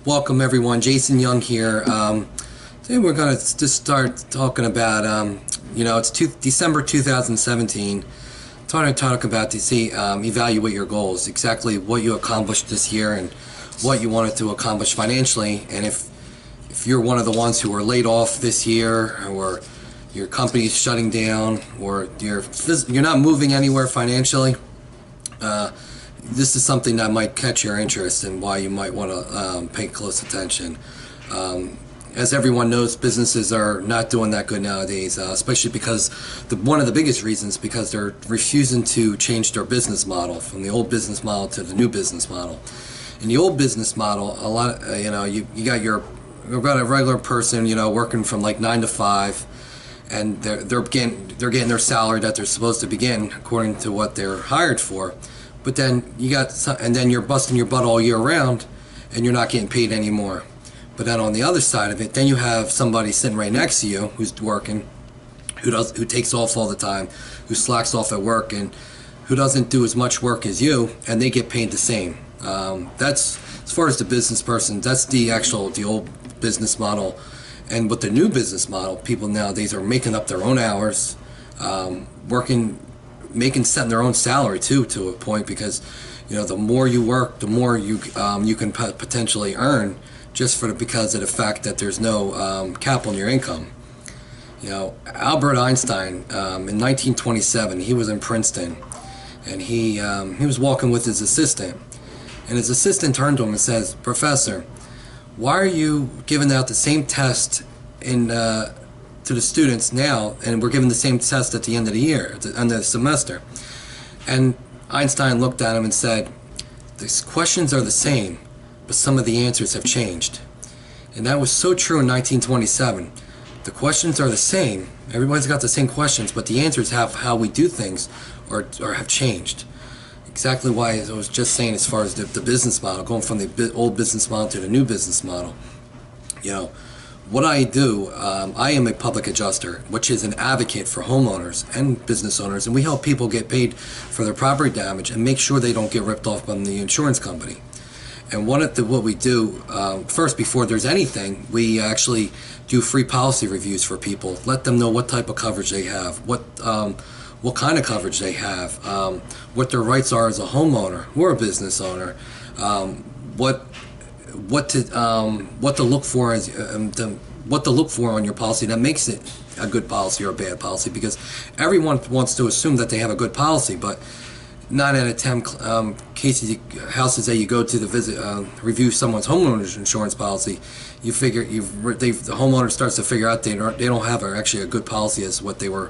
Welcome everyone, Jason Young here. Today we're going to just start talking about, it's December 2017. Trying to talk about to see, evaluate your goals, exactly what you accomplished this year and what you wanted to accomplish financially. And if you're one of the ones who were laid off this year, or your company is shutting down, or you're not moving anywhere financially, this is something that might catch your interest and why you might want to pay close attention. As everyone knows, businesses are not doing that good nowadays, especially because one of the biggest reasons because they're refusing to change their business model from the old business model to the new business model. In the old business model, a lot, you've got a regular person, working from like 9 to 5, and they're getting their salary that they're supposed to be getting according to what they're hired for. But then you're busting your butt all year round, and you're not getting paid anymore. But then on the other side of it, then you have somebody sitting right next to you who's working, who takes off all the time, who slacks off at work, and who doesn't do as much work as you, and they get paid the same. That's, as far as the business person, that's the old business model. And with the new business model, people nowadays are making up their own hours, setting their own salary too, to a point, because the more you work, the more you can potentially earn, just because of the fact that there's no cap on your income. Albert Einstein, in 1927, he was in Princeton, and he was walking with his assistant, and his assistant turned to him and says, "Professor, why are you giving out the same test to the students now, and we're giving the same test at the end of the year, at the end of the semester?" And Einstein looked at him and said, "The questions are the same, but some of the answers have changed." And that was so true in 1927. The questions are the same, everybody's got the same questions, but the answers have how we do things or have changed. Exactly why I was just saying, as far as the business model, going from the old business model to the new business model. What I do, I am a public adjuster, which is an advocate for homeowners and business owners, and we help people get paid for their property damage and make sure they don't get ripped off by the insurance company. And what we do, first, before there's anything, we actually do free policy reviews for people, let them know what type of coverage they have, what kind of coverage they have, what their rights are as a homeowner or a business owner, what to look for on your policy that makes it a good policy or a bad policy, because everyone wants to assume that they have a good policy, but 9 out of 10 houses that you go to visit, review someone's homeowner's insurance policy, the homeowner starts to figure out they don't have actually a good policy as what they were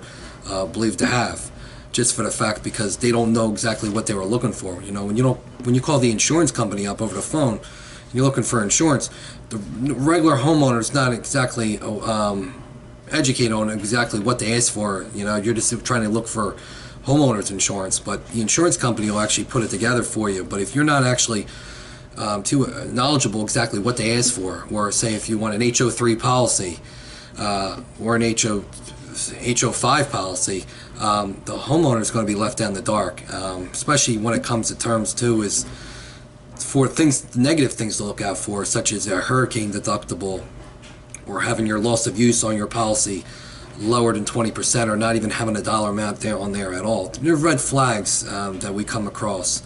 believed to have, just for the fact because they don't know exactly what they were looking for. When you call the insurance company up over the phone, you're looking for insurance, the regular homeowner is not exactly educated on exactly what they ask for. You're just trying to look for homeowners insurance, but the insurance company will actually put it together for you. But if you're not actually too knowledgeable exactly what they ask for, or say if you want an HO3 policy or an HO5 policy, the homeowner is going to be left down in the dark, especially when it comes to terms too, is for negative things to look out for, such as a hurricane deductible, or having your loss of use on your policy lower than 20%, or not even having a dollar amount on there at all. There are red flags that we come across,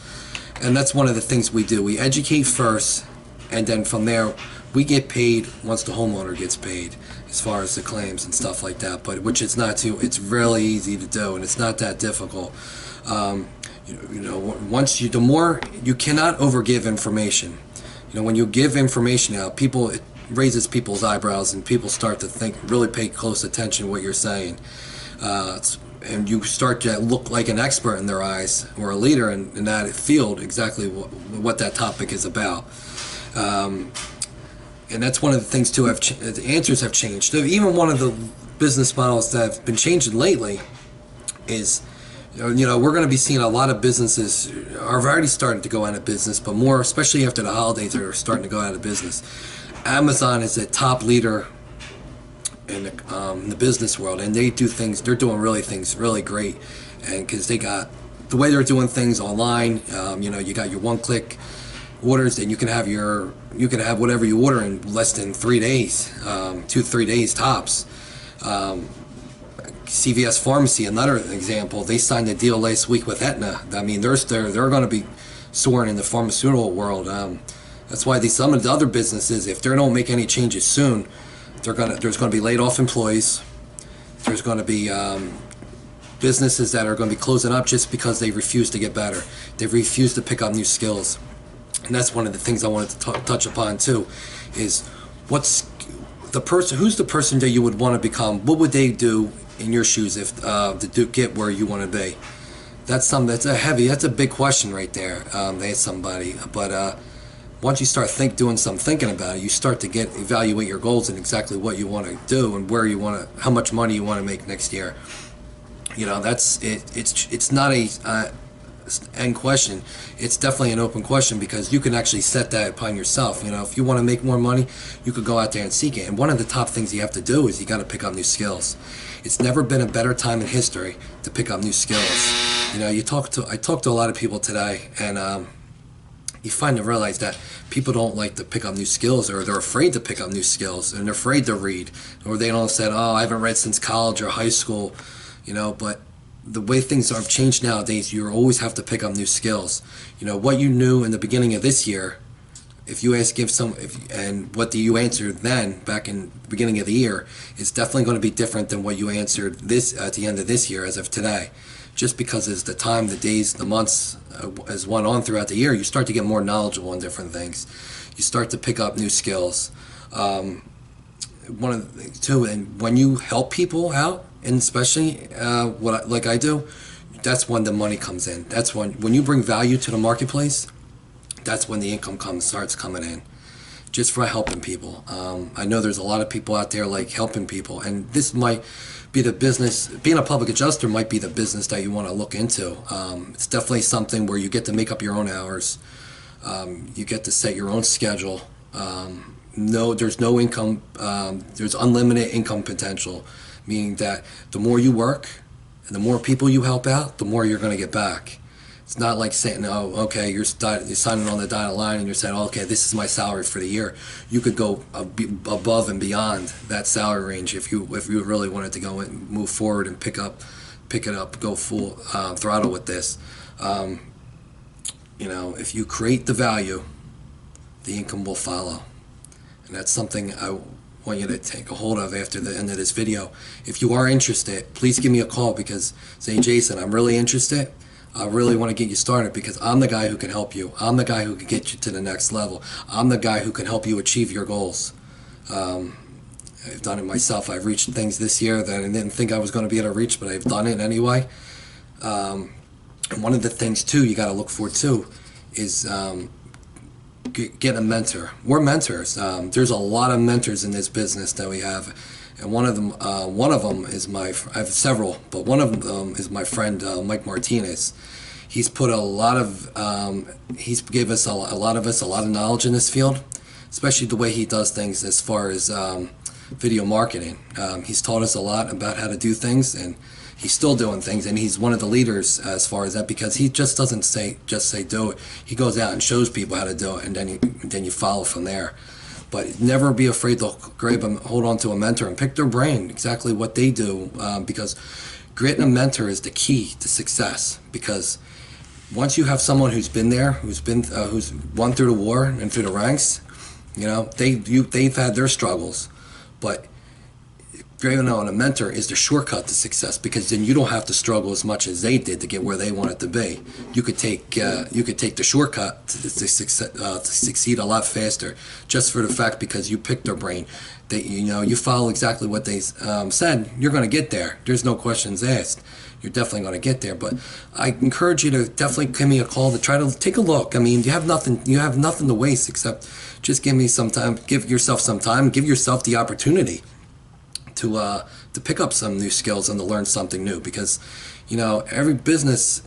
and that's one of the things we do. We educate first, and then from there we get paid once the homeowner gets paid, as far as the claims and stuff like that. But it's really easy to do, and it's not that difficult. The more you cannot overgive information. When you give information out, it raises people's eyebrows, and people start to really pay close attention to what you're saying, and you start to look like an expert in their eyes, or a leader in that field, exactly what that topic is about. And that's one of the things too. The answers have changed. Even one of the business models that have been changing lately is, we're going to be seeing a lot of businesses are already starting to go out of business, but more, especially after the holidays, are starting to go out of business. Amazon is a top leader in the business world, and they're doing things really great, and because they got the way they're doing things online, you got your one-click orders, and you can have whatever you order in less than 3 days, 2 to 3 days tops. CVS Pharmacy, another example, they signed a deal last week with Aetna. I mean, they're going to be soaring in the pharmaceutical world. That's why some of the other businesses, if they don't make any changes soon, there's going to be laid off employees. There's going to be businesses that are going to be closing up just because they refuse to get better. They refuse to pick up new skills. And that's one of the things I wanted to touch upon too, is who's the person that you would want to become? What would they do in your shoes if to get where you want to be? That's a big question right there. They ask somebody, but once you start doing some thinking about it, you start to evaluate your goals and exactly what you want to do and where you want to, how much money you want to make next year. You know, that's it. It's not a end question. It's definitely an open question, because you can actually set that upon yourself. You know, if you want to make more money, you could go out there and seek it. And one of the top things you have to do is you got to pick up new skills. It's never been a better time in history to pick up new skills. You know, I talked to a lot of people today, and you find to realize that people don't like to pick up new skills, or they're afraid to pick up new skills, and they're afraid to read, or they don't say, oh, I haven't read since college or high school, you know. But the way things have changed nowadays, you always have to pick up new skills. You know, what you knew in the beginning of this year, if you and what you answered then, back in the beginning of the year, is definitely going to be different than what you answered at the end of this year as of today. Just because as the time, the days, the months as went on throughout the year, you start to get more knowledgeable in different things. You start to pick up new skills. One of the things too, and when you help people out, and especially like I do, that's when the money comes in. That's when you bring value to the marketplace, that's when the income starts coming in, just for helping people. I know there's a lot of people out there like helping people, and this might be the business. Being a public adjuster might be the business that you want to look into. It's definitely something where you get to make up your own hours. You get to set your own schedule. There's no income. There's unlimited income potential, meaning that the more you work and the more people you help out, the more you're going to get back. It's not like saying, oh, okay, you're signing on the dotted line and you're saying, oh, okay, this is my salary for the year. You could go above and beyond that salary range if you really wanted to go and move forward and pick it up, go full throttle with this. You know, if you create the value, the income will follow. And that's something I want you to take a hold of after the end of this video. If you are interested, please give me a call, because say, Jason, I'm really interested. I really want to get you started, because I'm the guy who can help you. I'm the guy who can get you to the next level. I'm the guy who can help you achieve your goals. I've done it myself. I've reached things this year that I didn't think I was going to be able to reach, but I've done it anyway. And one of the things too you got to look for too is get a mentor. We're mentors. There's a lot of mentors in this business that we have. And one of them is I have several, but one of them is my friend Mike Martinez. He's put he's gave us a lot of knowledge in this field, especially the way he does things as far as video marketing. He's taught us a lot about how to do things, and he's still doing things, and he's one of the leaders as far as that, because he just doesn't say do it. He goes out and shows people how to do it, and then you follow from there. But never be afraid to hold on to a mentor and pick their brain, exactly what they do, because getting a mentor is the key to success. Because once you have someone who's been there, who's won through the war and through the ranks, you know, they've had their struggles, but grabbing on a mentor is the shortcut to success, because then you don't have to struggle as much as they did to get where they wanted to be. You could take the shortcut to succeed a lot faster, just for the fact because you picked their brain. You follow exactly what they said. You're going to get there. There's no questions asked. You're definitely going to get there. But I encourage you to definitely give me a call to try to take a look. I mean, you have nothing to waste except just give me some time. Give yourself some time. Give yourself the opportunity to pick up some new skills and to learn something new, because you know, every business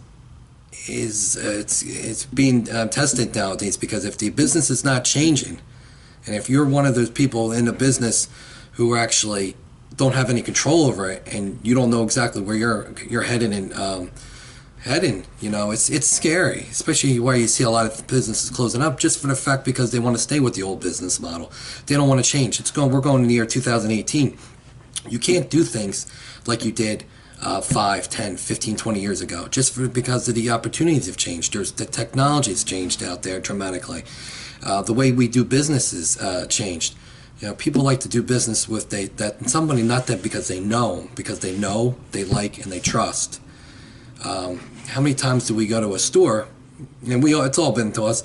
is it's being tested nowadays, because if the business is not changing, and if you're one of those people in the business who actually don't have any control over it, and you don't know exactly where you're headed and heading. You know, it's scary, especially where you see a lot of businesses closing up just for the fact because they want to stay with the old business model. They don't want to change. We're going in the year 2018. You can't do things like you did 5, 10, 15, 20 years ago, because of the opportunities have changed. The technology has changed out there dramatically. The way we do business has changed. You know, people like to do business with somebody, not that because they know, they like, and they trust. How many times do we go to a store, and it's all been to us,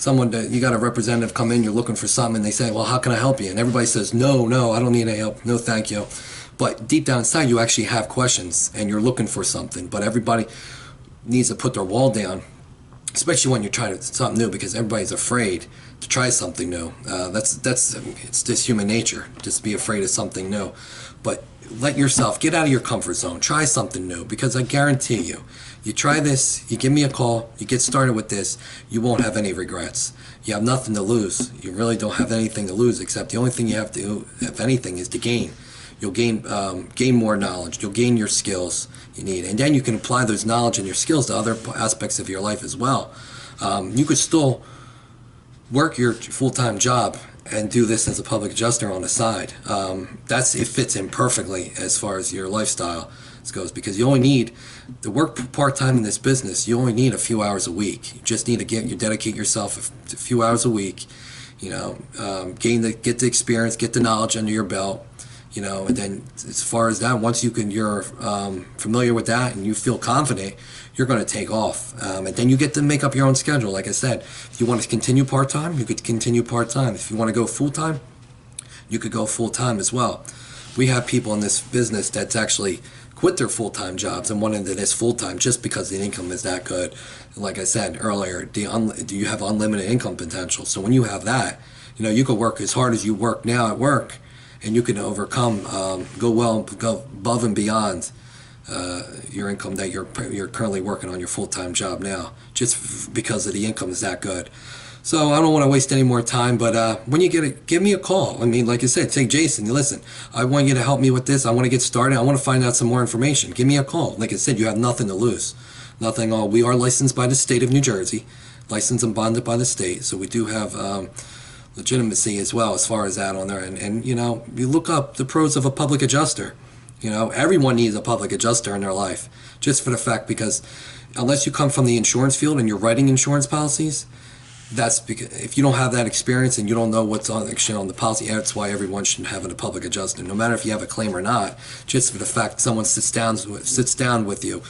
you got a representative come in, you're looking for something, and they say, well, how can I help you? And everybody says, no, I don't need any help, no thank you. But deep down inside, you actually have questions, and you're looking for something. But everybody needs to put their wall down, especially when you're trying something new, because everybody's afraid to try something new. It's just human nature, just be afraid of something new. But let yourself get out of your comfort zone, try something new, because I guarantee you try this, you give me a call, you get started with this, you won't have any regrets. You have nothing to lose. You really don't have anything to lose, except the only thing you have to do, if anything, is to gain. You'll gain more knowledge. You'll gain your skills you need, and then you can apply those knowledge and your skills to other aspects of your life as well. You could still work your full-time job and do this as a public adjuster on the side. It fits in perfectly as far as your lifestyle goes, because you only need to work part-time in this business. You only need a few hours a week. You just need to dedicate yourself a few hours a week. You know, get the experience, get the knowledge under your belt. You know, and then as far as that, once you're familiar with that and you feel confident, you're going to take off. And then you get to make up your own schedule. Like I said, if you want to continue part-time, you could continue part-time. If you want to go full-time, you could go full-time as well. We have people in this business that's actually quit their full-time jobs and went into this full-time just because the income is that good. And like I said earlier, do you have unlimited income potential? So when you have that, you know, you could work as hard as you work now at work, and you can overcome, go above and beyond your income that you're currently working on your full-time job now, just because of the income is that good. So I don't want to waste any more time, but when you get it, give me a call. I mean, like I said, say, Jason, listen, I want you to help me with this. I want to get started. I want to find out some more information. Give me a call. Like I said, you have nothing to lose. Nothing. We are licensed by the state of New Jersey, licensed and bonded by the state, so we do have legitimacy as well as far as that on there. And you know, you look up the pros of a public adjuster. You know, everyone needs a public adjuster in their life, just for the fact, because unless you come from the insurance field and you're writing insurance policies, that's because if you don't have that experience and you don't know what's on the policy, that's why everyone should have a public adjuster, no matter if you have a claim or not. Just for the fact someone sits down with you,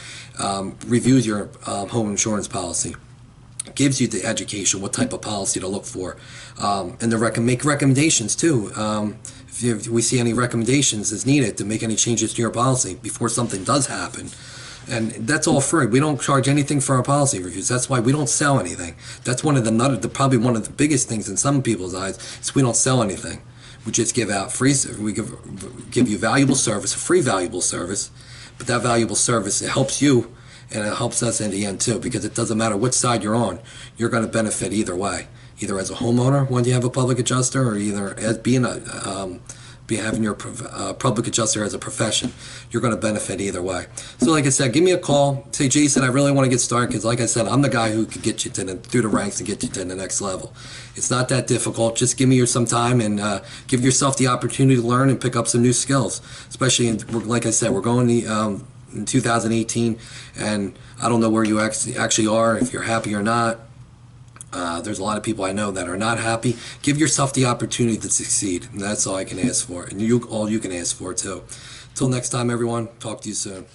reviews your home insurance policy, gives you the education, what type of policy to look for, and to make recommendations too. If we see any recommendations as needed to make any changes to your policy before something does happen. And that's all free. We don't charge anything for our policy reviews. That's why we don't sell anything. That's probably one of the biggest things in some people's eyes is we don't sell anything. We just give out we give you valuable service, a free valuable service, but that valuable service, it helps you and it helps us in the end too, because it doesn't matter which side you're on, you're going to benefit either way. Either as a homeowner when you have a public adjuster, or either as having your public adjuster as a profession, you're going to benefit either way. So like I said, give me a call. Say, Jason, I really want to get started, because like I said, I'm the guy who could get you through the ranks and get you to the next level. It's not that difficult. Just give me some time and give yourself the opportunity to learn and pick up some new skills. Especially, like I said, we're going in 2018, and I don't know where you actually are, if you're happy or not. There's a lot of people I know that are not happy. Give yourself the opportunity to succeed, and that's all I can ask for, and all you can ask for too. Till next time, everyone. Talk to you soon.